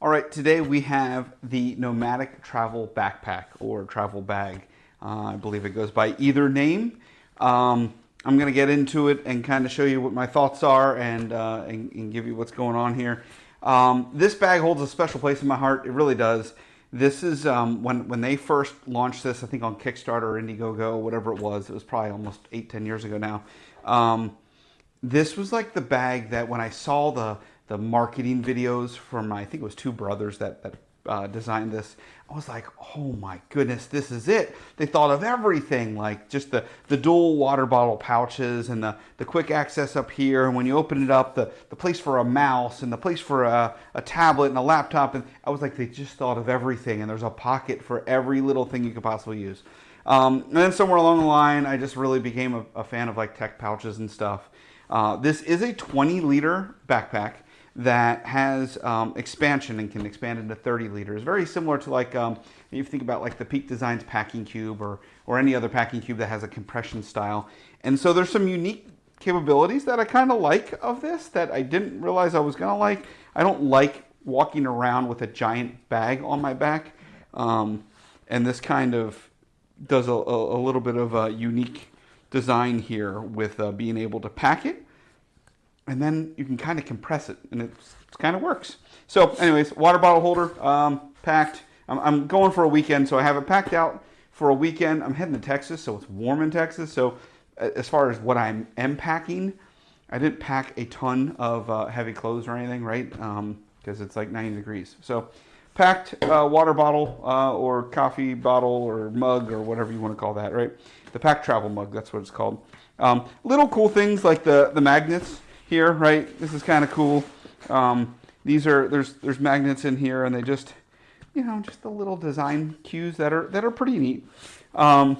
All right, today we have the Nomatic travel backpack or travel bag. I believe it goes by either name. I'm going to get into it and kind of show you what my thoughts are and give you what's going on here. This bag holds a special place in my heart. It really does. This is when they first launched this, I think on Kickstarter or Indiegogo, whatever it was. It was probably almost 8-10 years ago now. This was like the bag that when I saw the marketing videos from, I think it was two brothers that designed this, I was like, oh my goodness, this is it. They thought of everything, like just the dual water bottle pouches and the quick access up here. And when you open it up, the place for a mouse and the place for a tablet and a laptop. And I was like, they just thought of everything. And there's a pocket for every little thing you could possibly use. And then somewhere along the line, I just really became a fan of like tech pouches and stuff. This is a 20-liter backpack that has expansion and can expand into 30 liters. Very similar to like, if you think about like the Peak Designs packing cube or any other packing cube that has a compression style. And so there's some unique capabilities that I kind of like of this that I didn't realize I was going to like. I don't like walking around with a giant bag on my back. And this kind of does a little bit of a unique design here with being able to pack it. And then you can kind of compress it, and it kind of works. So anyways, water bottle holder, packed. I'm going for a weekend, so I have it packed out for a weekend. I'm heading to Texas, so it's warm in Texas. So as far as what I am packing, I didn't pack a ton of heavy clothes or anything, right? Because it's like 90 degrees. So packed water bottle or coffee bottle or mug or whatever you want to call that, right? The pack travel mug, that's what it's called. Little cool things like the magnets here, right? This is kind of cool. There's magnets in here, and they just, just the little design cues that are pretty neat. All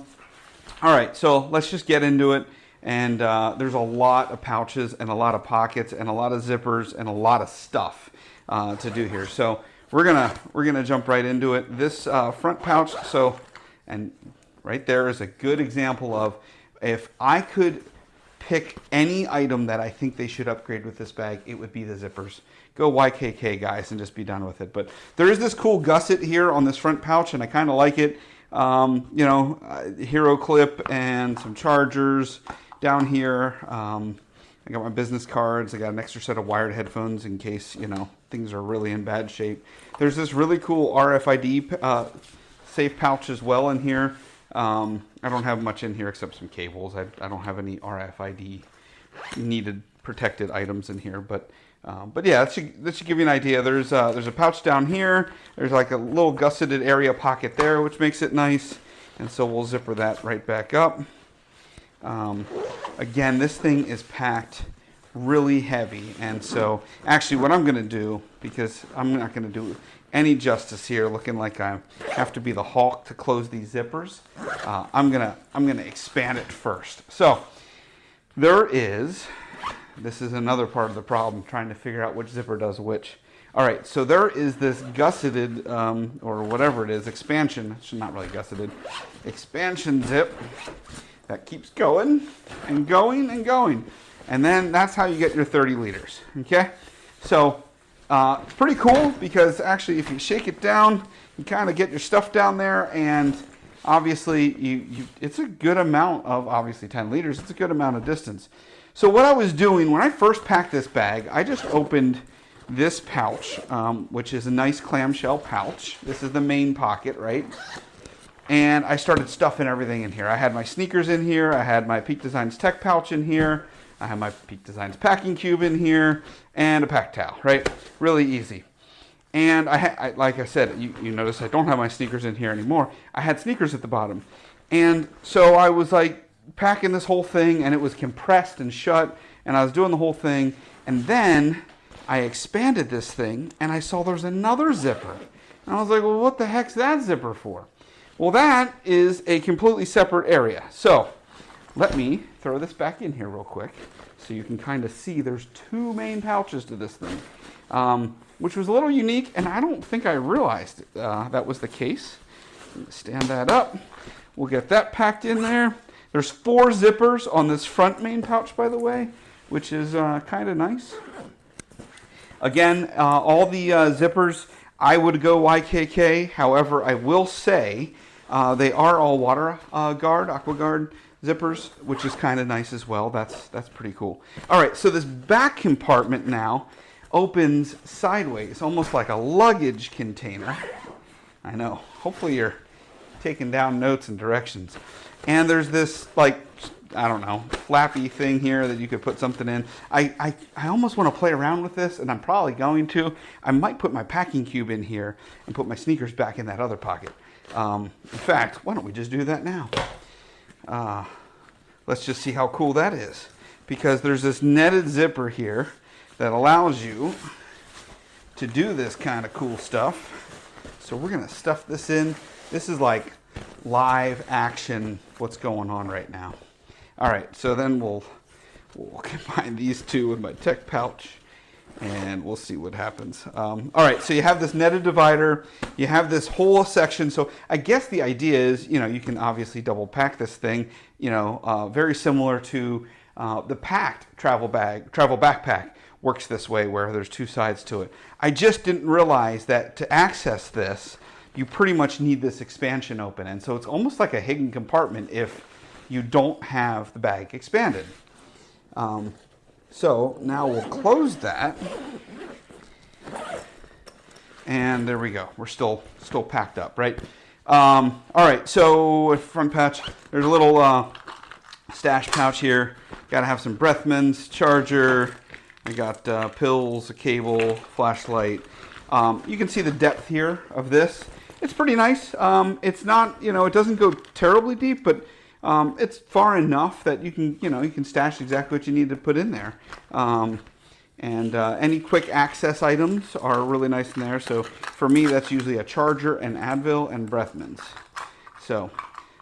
right, so let's just get into it. And there's a lot of pouches and a lot of pockets and a lot of zippers and a lot of stuff to do here. So we're gonna jump right into it. This front pouch, and right there is a good example of if I could pick any item that I think they should upgrade with this bag, it would be the zippers. Go YKK, guys, and just be done with it. But there is this cool gusset here on this front pouch, and I kind of like it. Hero clip and some chargers down here. I got my business cards. I got an extra set of wired headphones in case, things are really in bad shape. There's this really cool RFID safe pouch as well in here. I don't have much in here except some cables. I don't have any RFID needed protected items in here, but yeah, that should give you an idea. There's a pouch down here. There's like a little gusseted area pocket there, which makes it nice. And so we'll zipper that right back up. Again, this thing is packed really heavy, and so actually what I'm going to do, because I'm not going to do any justice here looking like I have to be the Hulk to close these zippers, I'm gonna expand it first. So this is another part of the problem, trying to figure out which zipper does which. All right, so there is this gusseted or whatever it is, expansion, not really gusseted, expansion zip that keeps going and going and going. And then that's how you get your 30 liters, okay? So it's pretty cool because actually if you shake it down, you kind of get your stuff down there, and obviously it's a good amount of, obviously 10 liters, it's a good amount of distance. So what I was doing when I first packed this bag, I just opened this pouch, which is a nice clamshell pouch. This is the main pocket, right? And I started stuffing everything in here. I had my sneakers in here, I had my Peak Designs tech pouch in here, I have my Peak Designs packing cube in here, and a pack towel, right? Really easy. And I like I said, you notice I don't have my sneakers in here anymore. I had sneakers at the bottom. And so I was like packing this whole thing, and it was compressed and shut, and I was doing the whole thing. And then I expanded this thing, and I saw there's another zipper. And I was like, well, what the heck's that zipper for? Well, that is a completely separate area. So let me throw this back in here real quick so you can kind of see there's two main pouches to this thing, which was a little unique, and I don't think I realized that was the case. Stand that up. We'll get that packed in there. There's 4 zippers on this front main pouch, by the way, which is kind of nice. Again, all the zippers, I would go YKK. However, I will say they are all water guard, aqua guard zippers, which is kind of nice as well. That's pretty cool. All right, so this back compartment now opens sideways, almost like a luggage container. I know. Hopefully you're taking down notes and directions. And there's this, like, I don't know, flappy thing here that you could put something in. I almost want to play around with this, and I'm probably going to. I might put my packing cube in here and put my sneakers back in that other pocket. In fact, why don't we just do that now? Let's just see how cool that is. Because there's this netted zipper here that allows you to do this kind of cool stuff. So we're going to stuff this in. This is like live action what's going on right now. All right, so then we'll combine these two with my tech pouch, and we'll see what happens. All right, so you have this netted divider. You have this whole section. So I guess the idea is, you can obviously double pack this thing, very similar to the packed travel backpack works this way, where there's two sides to it. I just didn't realize that to access this, you pretty much need this expansion open. And so it's almost like a hidden compartment if you don't have the bag expanded. So now we'll close that. And there we go. We're still packed up, right? All right, so front pouch, there's a little stash pouch here. Got to have some breath mints, charger. I got pills, a cable, flashlight. You can see the depth here of this. It's pretty nice. It's not, it doesn't go terribly deep, but it's far enough that you can stash exactly what you need to put in there. And any quick access items are really nice in there. So for me, that's usually a charger, an Advil, and breath mints. So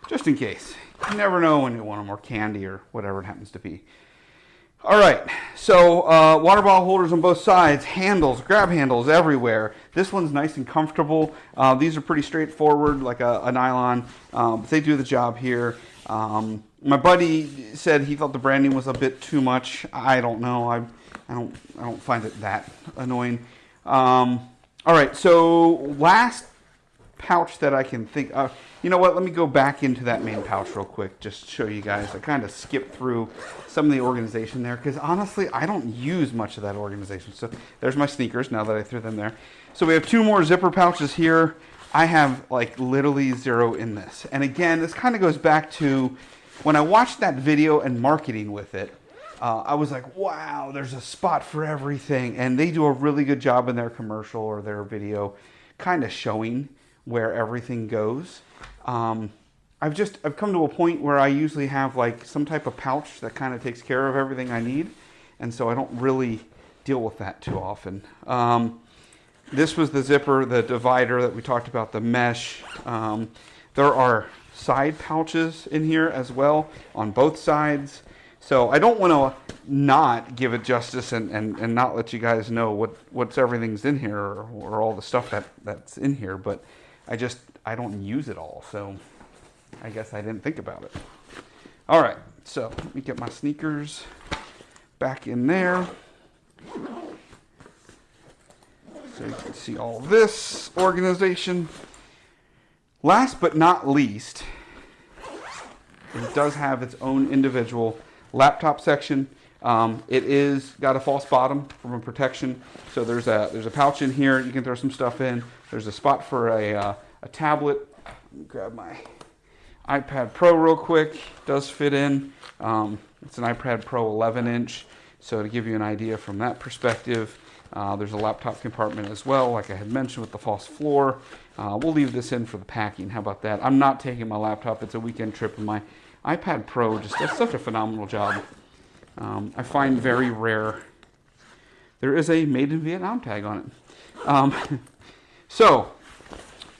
just in case. You never know when you want them, or candy, or whatever it happens to be. All right, so water bottle holders on both sides, handles, grab handles everywhere. This one's nice and comfortable. These are pretty straightforward, like a nylon. But they do the job here. My buddy said he thought the branding was a bit too much. I don't know. I don't find it that annoying. All right, so last pouch that I can think of. You know what? Let me go back into that main pouch real quick, just to show you guys. I kind of skipped through some of the organization there because honestly, I don't use much of that organization. So there's my sneakers now that I threw them there. So we have two more zipper pouches here. I have like literally zero in this. And again, this kind of goes back to when I watched that video and marketing with it. I was like, wow, there's a spot for everything. And they do a really good job in their commercial or their video kind of showing where everything goes. I've come to a point where I usually have like some type of pouch that kind of takes care of everything I need. And so I don't really deal with that too often. This was the zipper, the divider that we talked about, the mesh. There are side pouches in here as well on both sides. So I don't want to not give it justice and not let you guys know what's everything's in here or all the stuff that's in here. But I don't use it all. So I guess I didn't think about it. All right, so let me get my sneakers back in there. So you can see all this organization. Last but not least, it does have its own individual laptop section. It is got a false bottom from a protection. So there's a pouch in here. You can throw some stuff in. There's a spot for a tablet. Let me grab my iPad Pro real quick. It does fit in. It's an iPad Pro 11-inch. So to give you an idea from that perspective, there's a laptop compartment as well, like I had mentioned with the false floor. We'll leave this in for the packing. How about that? I'm not taking my laptop. It's a weekend trip, and my iPad Pro just does such a phenomenal job. I find very rare. There is a made in Vietnam tag on it. So,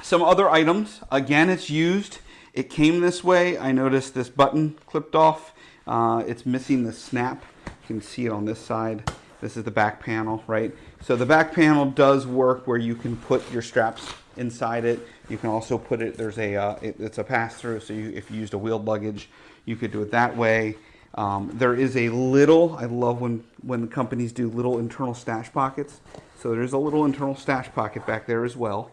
some other items. Again, it's used. It came this way. I noticed this button clipped off. It's missing the snap. You can see it on this side. This is the back panel, right? So the back panel does work where you can put your straps inside it. You can also put it, it's a pass-through, so if you used a wheeled luggage, you could do it that way. There is a little, I love when companies do little internal stash pockets. So there's a little internal stash pocket back there as well,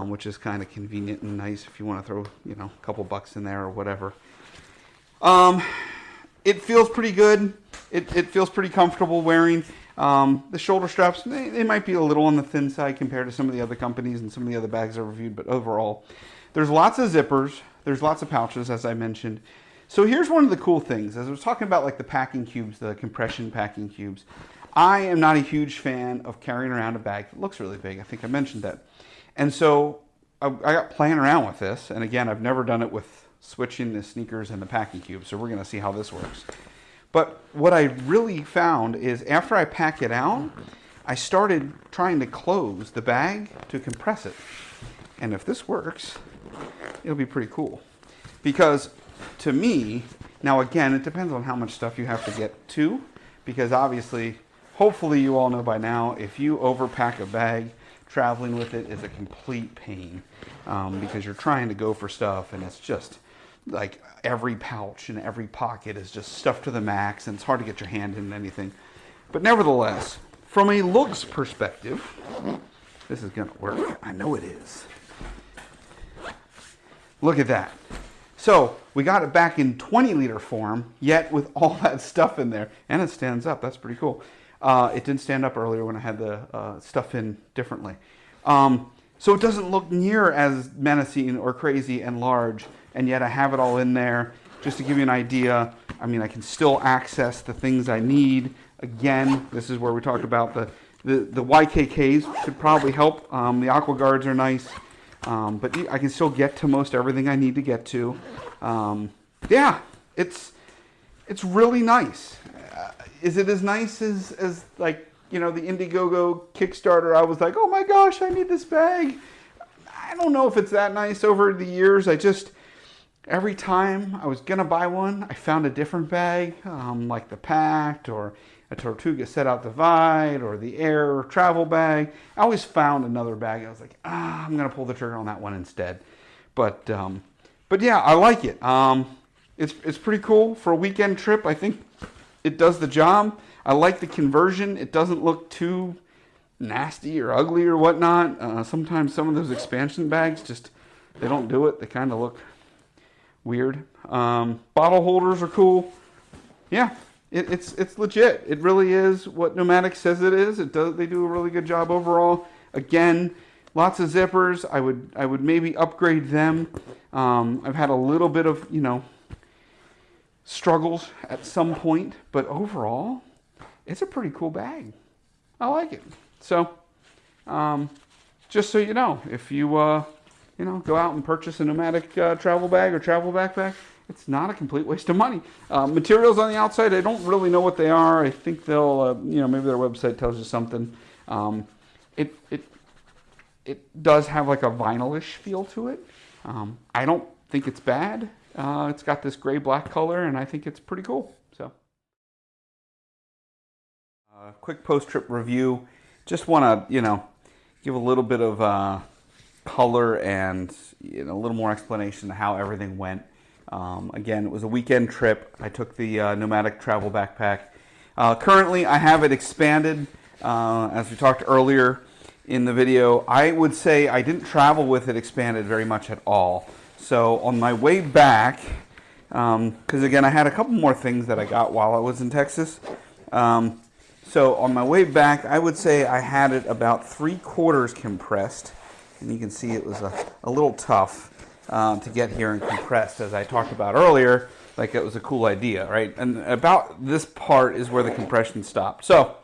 which is kind of convenient and nice if you want to throw, a couple bucks in there or whatever. It feels pretty good. It feels pretty comfortable wearing. The shoulder straps, they might be a little on the thin side compared to some of the other companies and some of the other bags I've reviewed, but overall, there's lots of zippers. There's lots of pouches, as I mentioned. So here's one of the cool things. As I was talking about like the packing cubes, the compression packing cubes, I am not a huge fan of carrying around a bag that looks really big. I think I mentioned that. And so I got playing around with this. And again, I've never done it with switching the sneakers and the packing cube. So we're going to see how this works. But what I really found is after I pack it out, I started trying to close the bag to compress it. And if this works, it'll be pretty cool. Because to me, now again, it depends on how much stuff you have to get to. Because obviously, hopefully you all know by now, if you overpack a bag, traveling with it is a complete pain. Because you're trying to go for stuff and it's just like every pouch and every pocket is just stuffed to the max and it's hard to get your hand in anything. But nevertheless, from a looks perspective, this is going to work. I know it is. Look at that. So we got it back in 20-liter form, yet with all that stuff in there. And it stands up. That's pretty cool. It didn't stand up earlier when I had the stuff in differently. So it doesn't look near as menacing or crazy and large, and yet I have it all in there. Just to give you an idea, I mean, I can still access the things I need. Again, this is where we talked about the YKKs could probably help. The Aqua Guards are nice, but I can still get to most everything I need to get to. Yeah, it's really nice. Is it as nice as like, the Indiegogo Kickstarter? I was like, oh my gosh, I need this bag. I don't know if it's that nice over the years. Every time I was going to buy one, I found a different bag, like the Pact or a Tortuga Set Out Divide or the Air travel bag. I always found another bag. I was like, I'm going to pull the trigger on that one instead. But yeah, I like it. It's pretty cool for a weekend trip. I think it does the job. I like the conversion. It doesn't look too nasty or ugly or whatnot. Sometimes some of those expansion bags they don't do it. They kind of look weird. Bottle holders are cool. Yeah, it's legit. It really is what Nomatic says it is. They do a really good job overall. Again, lots of zippers. I would maybe upgrade them. I've had a little bit of struggles at some point, but overall, it's a pretty cool bag. I like it. So, just so you know, if you go out and purchase a Nomatic travel bag or travel backpack, it's not a complete waste of money. Materials on the outside, I don't really know what they are. I think they'll, maybe their website tells you something. It does have like a vinylish feel to it. I don't think it's bad. It's got this gray-black color, and I think it's pretty cool. So, quick post-trip review. Just want to, give a little bit of color and a little more explanation of how everything went. Again, it was a weekend trip. I took the Nomatic travel backpack. Currently, I have it expanded. As we talked earlier in the video, I would say I didn't travel with it expanded very much at all. So on my way back, because again, I had a couple more things that I got while I was in Texas. So on my way back, I would say I had it about 3/4 compressed. And you can see it was a little tough to get here and compressed, as I talked about earlier. Like it was a cool idea, right? And about this part is where the compression stopped. So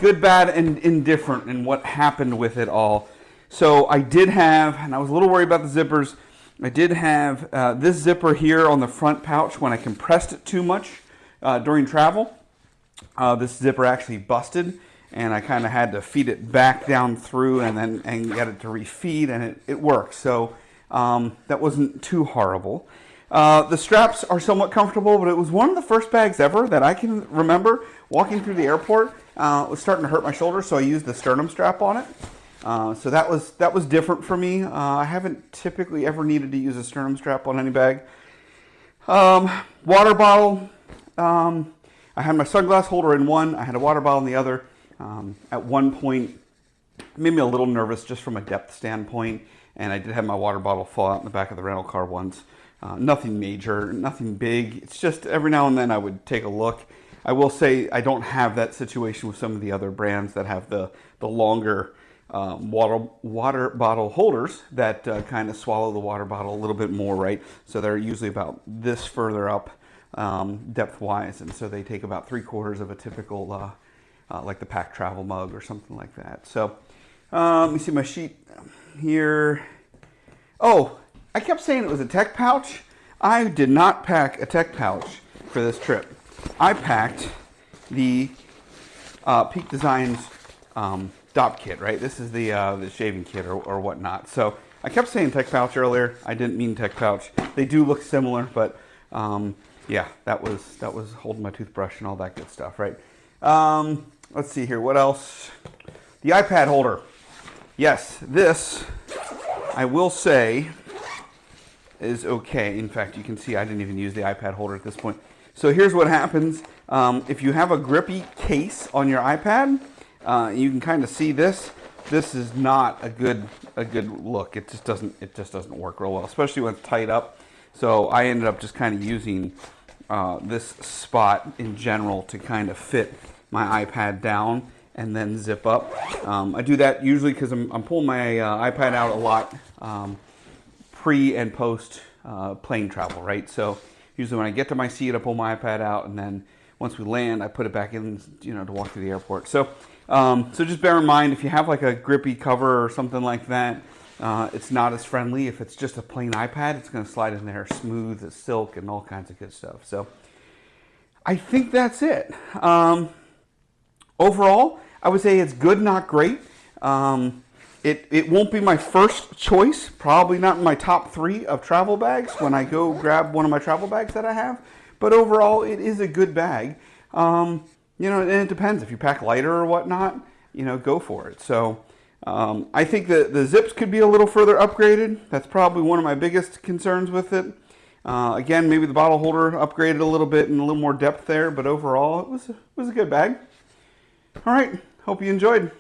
good, bad, and indifferent in what happened with it all. So I did have, and I was a little worried about the zippers, I did have this zipper here on the front pouch when I compressed it too much during travel. This zipper actually busted, and I kind of had to feed it back down through and get it to refeed, and it worked. So that wasn't too horrible. The straps are somewhat comfortable, but it was one of the first bags ever that I can remember walking through the airport. It was starting to hurt my shoulder, so I used the sternum strap on it. So that was different for me. I haven't typically ever needed to use a sternum strap on any bag. Water bottle. I had my sunglass holder in one, I had a water bottle in the other. At one point, it made me a little nervous just from a depth standpoint, and I did have my water bottle fall out in the back of the rental car once. Nothing major, nothing big. It's just every now and then I would take a look. I will say I don't have that situation with some of the other brands that have the longer water bottle holders that kind of swallow the water bottle a little bit more, right? So they're usually about this further up depth-wise, and so they take about 3/4 of a typical, like the pack travel mug or something like that. So let me see my sheet here. Oh, I kept saying it was a tech pouch. I did not pack a tech pouch for this trip. I packed the Peak Designs DOP kit, right? This is the shaving kit or whatnot. So I kept saying tech pouch earlier. I didn't mean tech pouch. They do look similar, but yeah, that was holding my toothbrush and all that good stuff, right? Let's see here. What else? The iPad holder. Yes, this I will say is okay. In fact, you can see I didn't even use the iPad holder at this point. So here's what happens. If you have a grippy case on your iPad, you can kind of see this. This is not a good look. It just doesn't work real well, especially when it's tight up. So I ended up just kind of using this spot in general to kind of fit my iPad down and then zip up. I do that usually because I'm pulling my iPad out a lot pre and post plane travel, right? So usually when I get to my seat, I pull my iPad out, and then once we land, I put it back in, to walk through the airport. So so just bear in mind, if you have like a grippy cover or something like that, it's not as friendly. If it's just a plain iPad, it's going to slide in there smooth as silk and all kinds of good stuff. So I think that's it. Overall, I would say it's good, not great. It won't be my first choice, probably not in my top 3 of travel bags when I go grab one of my travel bags that I have. But overall, it is a good bag. And it depends. If you pack lighter or whatnot, go for it. So I think that the zips could be a little further upgraded. That's probably one of my biggest concerns with it. Again, maybe the bottle holder upgraded a little bit and a little more depth there, but overall, it was a good bag. All right, hope you enjoyed.